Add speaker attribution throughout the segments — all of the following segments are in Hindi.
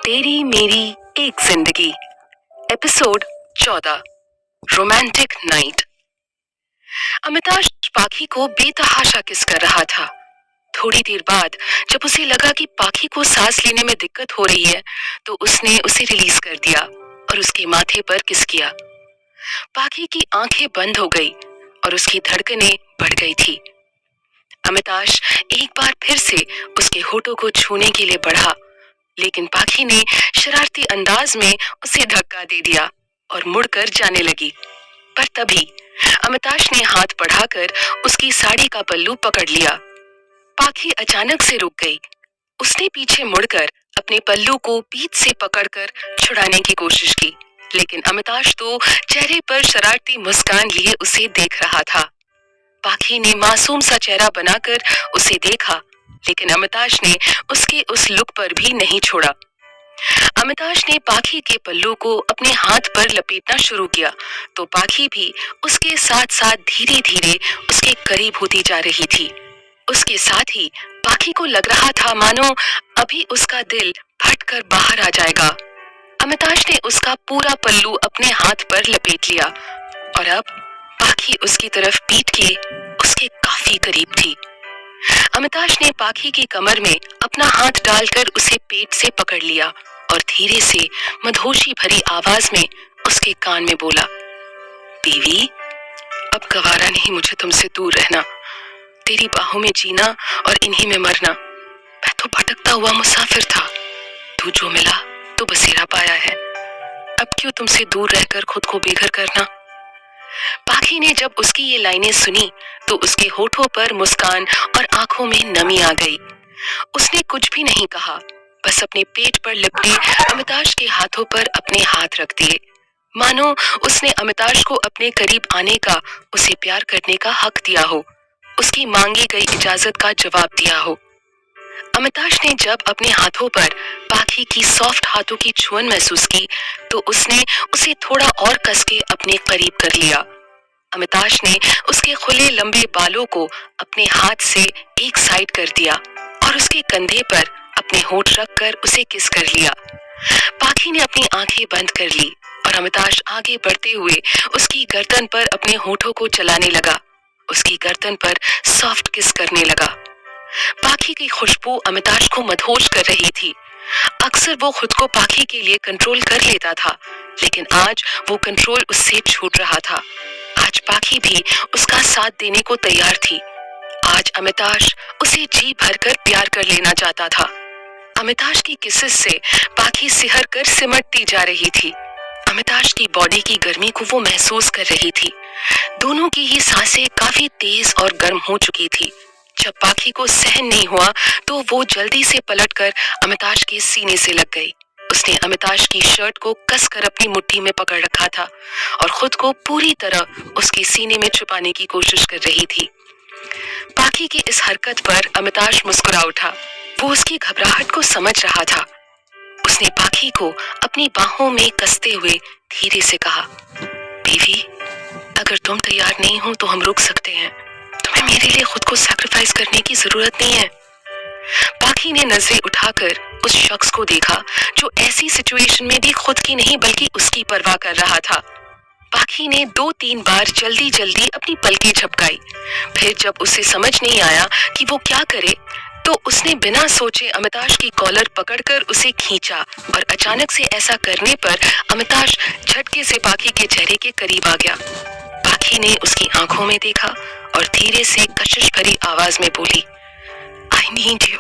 Speaker 1: तेरी मेरी एक जिंदगी, एपिसोड 14, रोमांटिक नाइट। अमिताभ पाखी को बेतहाशा किस कर रहा था। थोड़ी देर बाद जब उसे लगा कि पाखी को सांस लेने में दिक्कत हो रही है, तो उसने उसे रिलीज कर दिया और उसके माथे पर किस किया। पाखी की आंखें बंद हो गई और उसकी धड़कनें बढ़ गई थी। अमिताभ एक बार फिर से उसके होठों को छूने के लिए बढ़ा, लेकिन पाखी ने शरारती अंदाज में उसे धक्का दे दिया और मुड़कर जाने लगी। पर तभी अमिताभ ने हाथ बढ़ाकर उसकी साड़ी का पल्लू पकड़ लिया। पाखी अचानक से रुक गई। उसने पीछे मुड़कर अपने पल्लू को पीठ से पकड़कर छुड़ाने की कोशिश की, लेकिन अमिताभ तो चेहरे पर शरारती मुस्कान लिए उसे देख रहा था। पाखी ने मासूम सा चेहरा बनाकर उसे देखा, लेकिन अमिताभ ने उसके उस लुक पर भी नहीं छोड़ा। अमिताभ ने पाखी के पल्लू को अपने हाथ पर लपेटना शुरू किया, तो पाखी भी उसके साथ साथ धीरे धीरे उसके करीब होती जा रही थी। उसके साथ ही पाखी को लग रहा था मानो अभी उसका दिल फटकर बाहर आ जाएगा। अमिताभ ने उसका पूरा पल्लू अपने हाथ पर लपेट लिया और अब पाखी उसकी तरफ पीट के उसके काफी करीब थी। अमिताभ ने पाखी की कमर में अपना हाथ डालकर उसे पेट से पकड़ लिया और धीरे से मधोशी भरी आवाज में उसके कान में बोला, बीवी, अब गवारा नहीं मुझे तुमसे दूर रहना, तेरी बाहों में जीना और इन्हीं में मरना। मैं तो भटकता हुआ मुसाफिर था, तू जो मिला तो बसेरा पाया है। अब क्यों तुमसे दूर रहकर खुद को बेघर करना। पाखी ने जब उसकी ये लाइनें सुनी तो उसके होठों पर मुस्कान और आंखों में नमी आ गई। उसने कुछ भी नहीं कहा, बस अपने पेट पर लिपटे अमिताभ के हाथों पर अपने हाथ रख दिए, मानो उसने अमिताभ को अपने करीब आने का, उसे प्यार करने का हक दिया हो, उसकी मांगी गई इजाजत का जवाब दिया हो। अमिताभ ने जब अपने हाथों पर पाखी की सॉफ्ट हाथों की छुअन महसूस की, तो उसने उसे थोड़ा और कस के अपने करीब कर लिया। अमिताभ ने उसके खुले लंबे बालों को अपने हाथ से एक साइड कर दिया और उसके कंधे पर अपने होठ रखकर उसे किस कर लिया। पाखी ने अपनी आंखें बंद कर ली और अमिताभ आगे बढ़ते हुए उसकी गर्दन पर अपने होठों को चलाने लगा, उसकी गर्दन पर सॉफ्ट किस करने लगा। पाखी की खुशबू अमिताभ को मदहोश कर रही थी। अक्सर वो खुद को पाखी के लिए कंट्रोल कर लेता था, लेकिन आज वो कंट्रोल उससे छूट रहा था। आज पाखी भी उसका साथ देने को तैयार थी। आज अमिताभ उसे जी भरकर प्यार कर लेना चाहता था। अमिताभ की किसेस से पाखी सिहर कर सिमटती जा रही थी। अमिताभ की बॉडी की गर्मी को वो महसूस कर रही थी। दोनों की ही सांसें काफी तेज और गर्म हो चुकी थी। जब पाखी को सहन नहीं हुआ तो वो जल्दी से पलटकर अमिताभ के सीने से लग गई। उसने अमिताभ की शर्ट को कसकर अपनी मुट्ठी में पकड़ रखा था और खुद को पूरी तरह उसके सीने में छुपाने की कोशिश कर रही थी। पाखी की इस हरकत पर अमिताभ मुस्कुरा उठा। वो उसकी घबराहट को समझ रहा था। उसने पाखी को अपनी बाहों में कसते हुए धीरे से कहा, बीवी, अगर तुम तैयार नहीं हो तो हम रुक सकते हैं। तुम्हें मेरे लिए खुद को सैक्रिफाइस करने की जरूरत नहीं है। पाखी ने नजरें उठाकर उस शख्स को देखा जो ऐसी सिचुएशन में भी खुद की नहीं बल्कि उसकी परवाह कर रहा था। पाखी ने 2-3 बार जल्दी जल्दी अपनी पलकें झपकाई। फिर जब उसे समझ नहीं आया कि वो क्या करे, तो उसने बिना सोचे अमिताभ की कॉलर पकड़कर उसे खींचा और अचानक से ऐसा करने पर अमिताभ झटके से पाखी के चेहरे के करीब आ गया। पाखी ने उसकी आंखों में देखा और धीरे से कशिश भरी आवाज में बोली, आई नीड यू।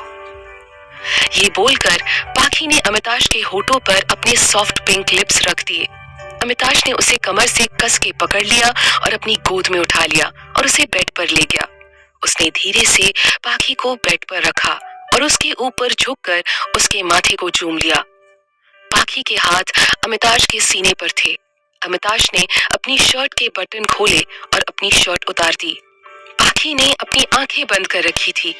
Speaker 1: ये बोलकर पाखी ने अमिताभ के होठों पर अपने सॉफ्ट पिंक लिप्स रख दिए। अमिताभ ने उसे कमर से कस के पकड़ लिया और अपनी गोद में उठा लिया और उसे बेड पर ले गया। उसने धीरे से पाखी को बेड पर रखा और उसके ऊपर झुककर उसके माथे को चूम लिया। पाखी के हाथ अमिताभ के सीने पर थे। अमिताभ ने अपनी शर्ट के बटन खोले और अपनी शर्ट उतार दी। पाखी ने अपनी आंखें बंद कर रखी थी।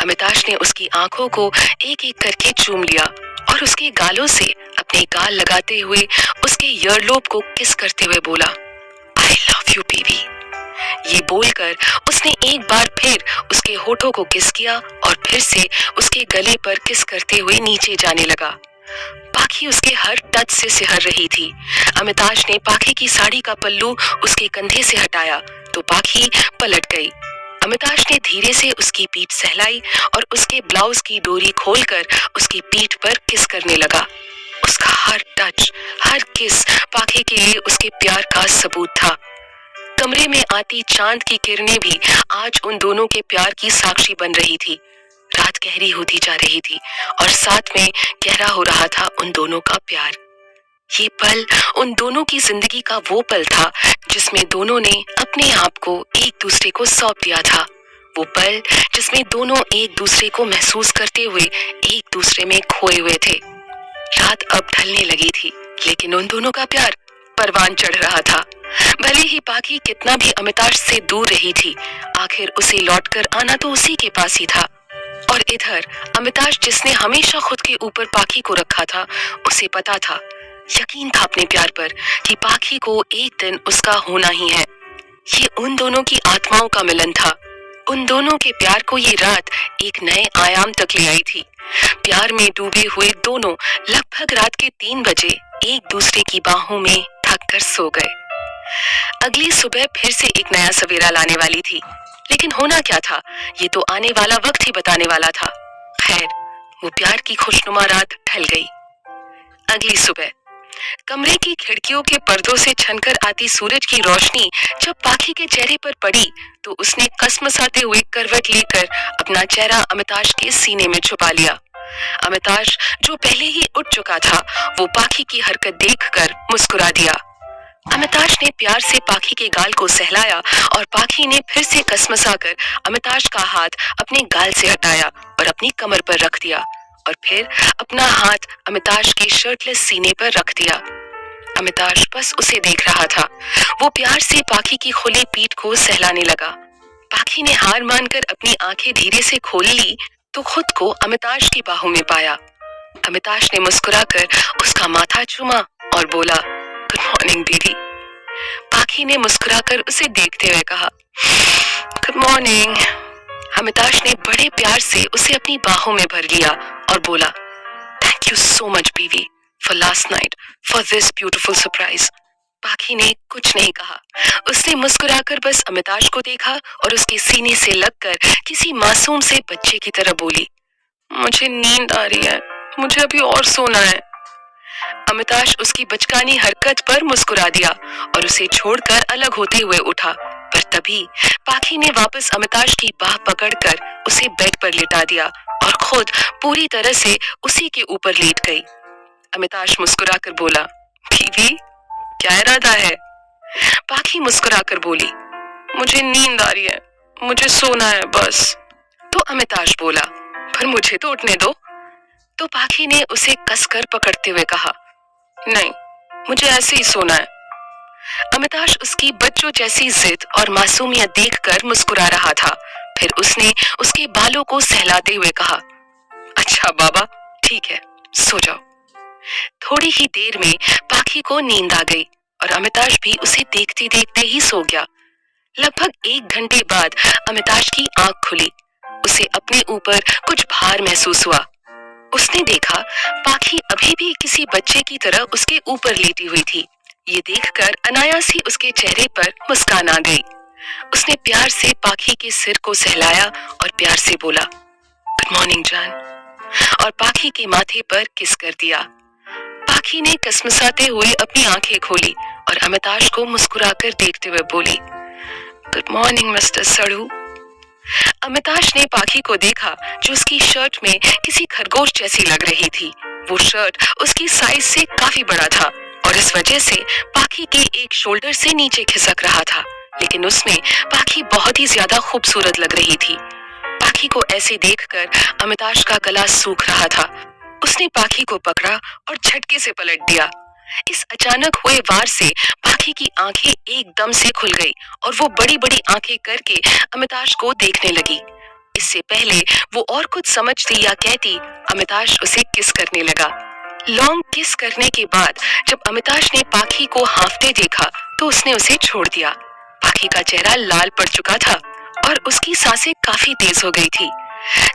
Speaker 1: अमिताभ ने उसकी आंखों को एक एक करके चूम लिया और उसके गालों से अपने गाल लगाते हुए उसके ईयरलोब को किस करते हुए बोला, आई लव यू बेबी। ये बोलकर उसने एक बार फिर उसके होठों को किस किया और फिर से उसके गले पर किस करते हुए नीचे जाने लगा। पाखी उसके हर टच से सिहर रही थी। अमिताश ने पाखी की साड़ी का पल्लू उसके कंधे से हटाया तो पाखी पलट गई। अमिताश ने धीरे से उसकी पीठ सहलाई और उसके ब्लाउज की डोरी खोलकर उसकी पीठ पर किस करने लगा। उसका हर टच, हर किस पाखी के लिए उसके प्यार का सबूत था। कमरे में आती चांद की किरणें भी आज उन दोनों के प्यार की साक्षी बन रही थी। रात गहरी होती जा रही थी और साथ में गहरा हो रहा था उन दोनों का प्यार। ये पल उन दोनों की जिंदगी का वो पल था जिसमें दोनों ने अपने आप को एक दूसरे को सौंप दिया था। वो पल जिसमें दोनों एक दूसरे को महसूस करते हुए एक दूसरे में खोए हुए थे। रात अब ढलने लगी थी, लेकिन उन दोनों का प्यार परवान चढ़ रहा था। भले ही पाखी कितना भी अमिताश से दूर रही थी, आखिर उसे लौटकर आना तो उसी के पास ही था। और इधर अमिताश, जिसने हमेशा खुद के ऊपर पाखी को रखा था, उसे पता था, यकीन था अपने प्यार पर कि पाखी को एक दिन उसका होना ही है। ये उन दोनों की आत्माओं का मिलन था। उन दोनों के प्यार को ये रात एक नए आयाम तक ले आई थी। प्यार में डूबे हुए दोनों लगभग रात के 3 बजे एक दूसरे की बाहों में ढक कर सो गए। अगली सुबह फिर से एक नया सवेरा लाने वाली थी, लेकिन होना क्या था ये तो आने वाला वक्त ही बताने वाला था। खैर, वो प्यार की खुशनुमा रात ढल गई। अगली सुबह कमरे की खिड़कियों के पर्दों से छनकर आती सूरज की रोशनी जब पाखी के चेहरे पर पड़ी तो उसने कसमसाते हुए करवट लेकर अपना चेहरा अमिताश के सीने में छुपा लिया। अमिताश, जो पहले ही उठ चुका था, वो पाखी की हरकत देखकर मुस्कुरा दिया। अमिताश ने प्यार से पाखी के गाल को सहलाया और पाखी ने फिर से कसमसाकर अमिताश का हाथ अपने गाल से हटाया और अपनी कमर पर रख दिया और फिर अपना हाथ अमिताश के शर्टलेस सीने पर रख दिया। अमिताश बस उसे देख रहा था। वो प्यार से पाखी की खुली पीठ को सहलाने लगा। पाखी ने हार मानकर अपनी आंखें धीरे से खोल ली तो खुद को अमिताश की बाहों में पाया। अमिताश ने मुस्कुराकर उसका माथा चूमा और बोला, गुड मॉर्निंग बेबी। पाखी ने मुस्कुराकर उसे देखते हुए कहा, गुड मॉर्निंग। अमिताश ने बड़े प्यार से उसे अपनी बाहों में भर लिया और बोला, thank you so much baby for last night, for this beautiful surprise. पाखी ने कुछ नहीं कहा। उसने मुस्कुराकर बस अमिताश को देखा और उसके सीने से लगकर किसी मासूम से बच्चे की तरह बोली, मुझे नींद आ रही है, मुझे अभी और सोना है। अमिताश उसकी बचकानी हरकत पर मुस्कुरा दिया और उसे छोड़कर अलग होते हुए उठा, पर तभी पाखी ने वापस अमिताश की बाह पकड़कर उसे बेड पर लिटा दिया और खुद पूरी तरह से उसी के ऊपर लेट गई। अमिताश मुस्कुराकर बोला, बीवी क्या इरादा है? पाखी मुस्कुराकर बोली, मुझे नींद आ रही है, मुझे सोना है बस। तो अमिताश बोला, पर मुझे तो उठने दो। तो पाखी ने उसे कसकर पकड़ते हुए कहा, नहीं, मुझे ऐसे ही सोना है। अमिताश उसकी बच्चों जैसी जिद और मासूमियत देखकर मुस्कुरा रहा था। फिर उसने उसके बालों को सहलाते हुए कहा, अच्छा बाबा, ठीक है, सो जाओ। थोड़ी ही देर में पाखी को नींद आ गई और अमिताश भी उसे देखते देखते ही सो गया। लगभग 1 घंटे बाद अमिताश की आंख खुली। उसे अपने ऊपर कुछ भार महसूस हुआ। उसने देखा पाखी अभी भी किसी बच्चे की तरह उसके ऊपर लेटी हुई थी। ये देखकर अनायास ही उसके चेहरे पर मुस्कान आ गई। उसने प्यार से पाखी के सिर को सहलाया और प्यार से बोला, गुड मॉर्निंग जान, और पाखी के माथे पर किस कर दिया। पाखी ने कसमसाते हुए अपनी आंखें खोली और अमिताश को मुस्कुराकर देखते हुए बोली, गुड मॉर्निंग मिस्टर सड़ू। अमिताश ने पाखी को देखा जो उसकी शर्ट में किसी खरगोश जैसी लग रही थी। वो शर्ट उसकी साइज से काफी बड़ा था और इस वजह से पाखी के एक शोल्डर से नीचे खिसक रहा था, लेकिन उसमें पाखी बहुत ही ज्यादा खूबसूरत लग रही थी। पाखी को ऐसे देखकर अमिताश का गला सूख रहा था। उसने पाखी को पकड़ा और झटके से पलट दिया। इस अचानक हुए वार से पाखी की आंखें एकदम से खुल गई और वो बड़ी बड़ी आंखें करके अमिताश को देखने लगी। इससे पहले वो और कुछ समझती या कहती, अमिताश उसे किस करने लगा। लॉन्ग किस करने के बाद जब अमिताश ने पाखी को हांफते देखा तो उसने उसे छोड़ दिया। पाखी का चेहरा लाल पड़ चुका था और उसकी सांसें काफी तेज हो गई थी।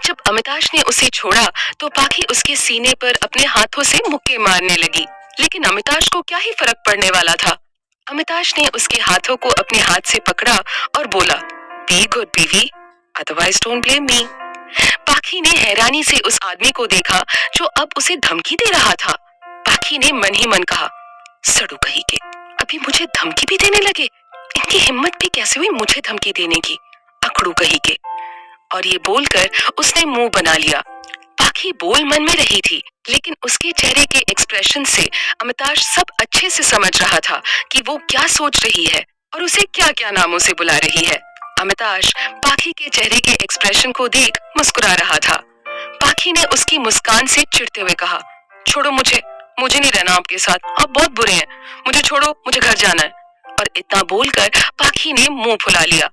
Speaker 1: जब अमिताश ने उसे छोड़ा तो पाखी उसके सीने पर अपने हाथों से मुक्के मारने लगी, लेकिन अमिताश को क्या ही फर्क पड़ने वाला था। अमिताश ने उसके हाथों को अपने हाथ से पकड़ा और बोला, बी गुड बीवी, अदरवाइज डोंट ब्लेम मी। पाखी ने हैरानी से उस आदमी को देखा जो अब उसे धमकी दे रहा था। पाखी ने मन ही मन कहा, सड़ू कहीं के, अभी मुझे धमकी भी देने लगे। इनकी हिम्मत भी कैसे हुई मुझे धमकी देने की, अकड़ू कहीं के। और ये बोलकर उसने मुंह बना लिया। पाखी बोल मन में रही थी, लेकिन उसके चेहरे के एक्सप्रेशन से अमिताश सब अच्छे से समझ रहा था कि वो क्या सोच रही है और उसे क्या क्या नामों से बुला रही है। अमिताश पाखी के चेहरे के एक्सप्रेशन को देख मुस्कुरा रहा था। पाखी ने उसकी मुस्कान से चिढ़ते हुए कहा, छोड़ो मुझे, मुझे नहीं रहना आपके साथ, आप बहुत बुरे हैं, मुझे छोड़ो, मुझे घर जाना है। और इतना बोलकर पाखी ने मुंह फुला लिया।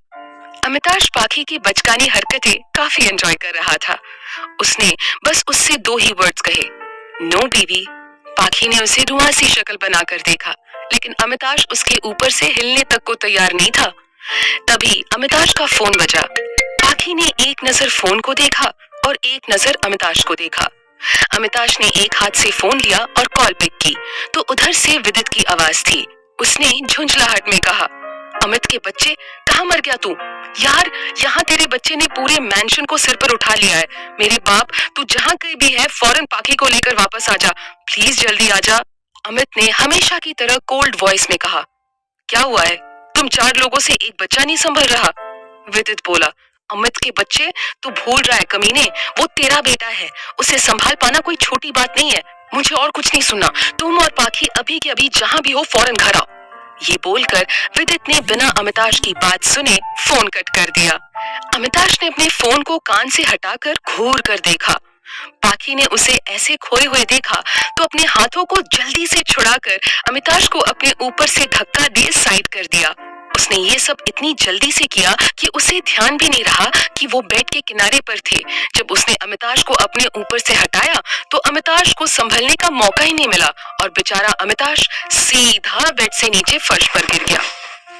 Speaker 1: अमिताश पाखी की बचकानी हरकतें काफी एंजॉय कर रहा था। उसने बस उससे 2 ही वर्ड्स कहे, नो बीवी। पाखी ने उसे रुआसी शक्ल बनाकर देखा, लेकिन अमिताश उसके ऊपर से हिलने तक को तैयार नहीं था। तभी अमिताश का फोन बजा। पाखी ने एक नजर फोन को देखा और एक नजर अमिताश को देखा। अमिताश ने एक हाथ से फोन लिया और कॉल पिक की तो उधर से विदित की आवाज थी। उसने झुंझलाहट में कहा, अमित के बच्चे, कहाँ मर गया तू? यार, यहाँ तेरे बच्चे ने पूरे मैंशन को सिर पर उठा लिया है। मेरे बाप, तू जहाँ कहीं भी है फौरन पाखी को लेकर वापस आ जा, प्लीज जल्दी आ जा। अमित ने हमेशा की तरह कोल्ड वॉइस में कहा, क्या हुआ है? तुम 4 लोगों से एक बच्चा नहीं संभल रहा? विदित बोला, अमित के बच्चे, तू भूल रहा है कमीने, वो तेरा बेटा है, उसे संभाल पाना कोई छोटी बात नहीं है। मुझे और कुछ नहीं सुनना, तुम और पाखी अभी के अभी जहाँ भी हो फौरन घर आओ। ये बोलकर विदित ने बिना अमिताश की बात सुने फोन कट कर दिया। अमिताश ने अपने फोन को कान से हटाकर घूर कर देखा। पाखी ने उसे ऐसे खोए हुए देखा तो अपने हाथों को जल्दी से छुड़ाकर अमिताश को अपने ऊपर से धक्का दे साइड कर दिया। उसने ये सब इतनी जल्दी से किया कि उसे ध्यान भी नहीं रहा कि वो बेड के किनारे पर थे। जब उसने अमिताश को अपने ऊपर से हटाया तो अमिताश को संभलने का मौका ही नहीं मिला और बेचारा अमिताश सीधा बेड से नीचे फर्श पर गिर गया।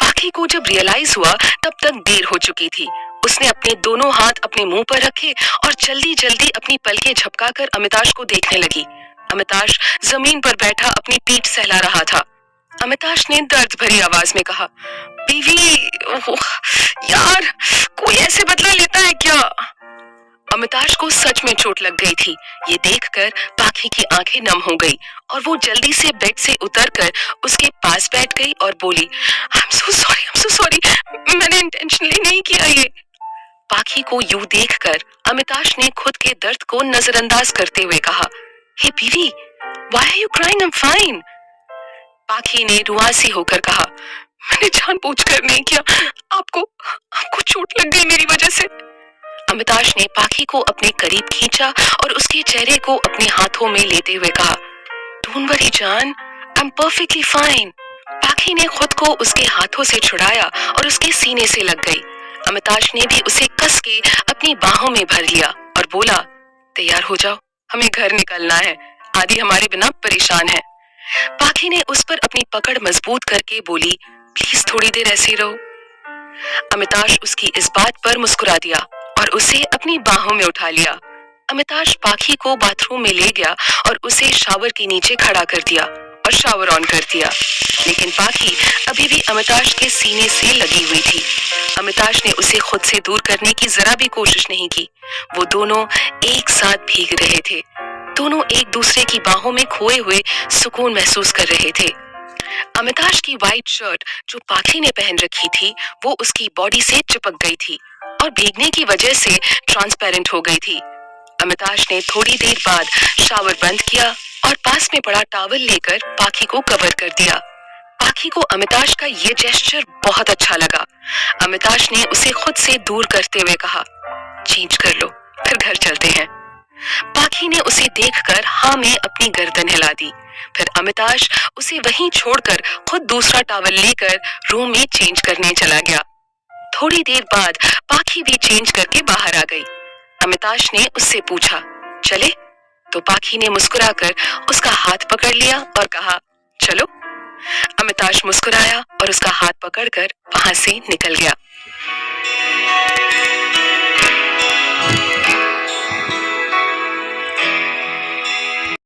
Speaker 1: पाखी को जब रियलाइज हुआ तब तक देर हो चुकी थी। उसने अपने दोनों हाथ अपने मुंह पर रखे और जल्दी जल्दी अपनी पलकें झपकाकर अमिताश को देखने लगी। अमिताश जमीन पर बैठा अपनी पीठ सहला रहा था। अमिताश ने दर्द भरी आवाज में कहा, बीवी, यार, कोई ऐसे बदला लेता है क्या? अमिताश को सच में चोट लग गई थी। ये देखकर पाखी की आंखें नम हो गई और वो जल्दी से बेड से उतरकर उसके पास बैठ गई और बोली, आई एम सो सॉरी, मैंने इंटेंशनली नहीं किया ये। पाखी को यूं देखकर अमिताश ने खुद के दर्द को नजरअंदाज करते हुए कहा, हे बीवी, why are you crying? I am fine. Pakhi ने रुआसी होकर कहा, मैंने जानबूझकर नहीं किया, आपको चोट लग गई मेरी वजह से। अमिताश ने पाखी को अपने करीब खींचा और उसके चेहरे को अपने हाथों में लेते हुए कहा, डोंट वरी जान, I am perfectly fine. Pakhi ने खुद को उसके हाथों से छुड़ाया और उसके सीने से लग गई। अमिताश ने भी उसे कस के अपनी बाहों में भर लिया और बोला, तैयार हो जाओ, हमें घर निकलना है, आदि हमारे बिना परेशान है। पाखी ने उस पर अपनी पकड़ मजबूत करके बोली, प्लीज थोड़ी देर ऐसे रहो। अमिताश उसकी इस बात पर मुस्कुरा दिया और उसे अपनी बाहों में उठा लिया। अमिताश पाखी को बाथरूम में ले गया और उसे शावर के नीचे खड़ा कर दिया और शावर ऑन कर दिया, लेकिन पाखी अभी भी अमिताश के सीने से लगी हुई थी। अमिताश ने उसे खुद से दूर करने की जरा भी कोशिश नहीं की। वो दोनों एक साथ भीग रहे थे। दोनों एक दूसरे की बाहों में खोए हुए सुकून महसूस कर रहे थे। अमिताश की व्हाइट शर्ट जो पाखी ने पहन रखी थी वो उसकी बॉडी से चिपक गई थी और भीगने की वजह से ट्रांसपेरेंट हो गई थी। अमिताश ने थोड़ी देर बाद शावर बंद किया और पास में पड़ा टॉवल लेकर पाखी को कवर कर दिया। पाखी को अमिताश का ये जेस्चर बहुत अच्छा लगा। अमिताश ने उसे खुद से दूर करते हुए कहा, चेंज कर लो, फिर घर चलते हैं। पाखी ने उसे देखकर हाँ में अपनी गर्दन हिला दी। फिर अमिताश उसे वहीं छोड़कर खुद दूसरा टॉवल लेकर रूम में चेंज करने चला गया। थोड़ी देर बाद पाखी भी चेंज करके बाहर आ गई। अमिताश ने उससे पूछा, चले? तो पाखी ने मुस्कुराकर उसका हाथ पकड़ लिया और कहा, चलो। अमिताश मुस्कुराया और उसका हाथ पकड़कर वहां से निकल गया।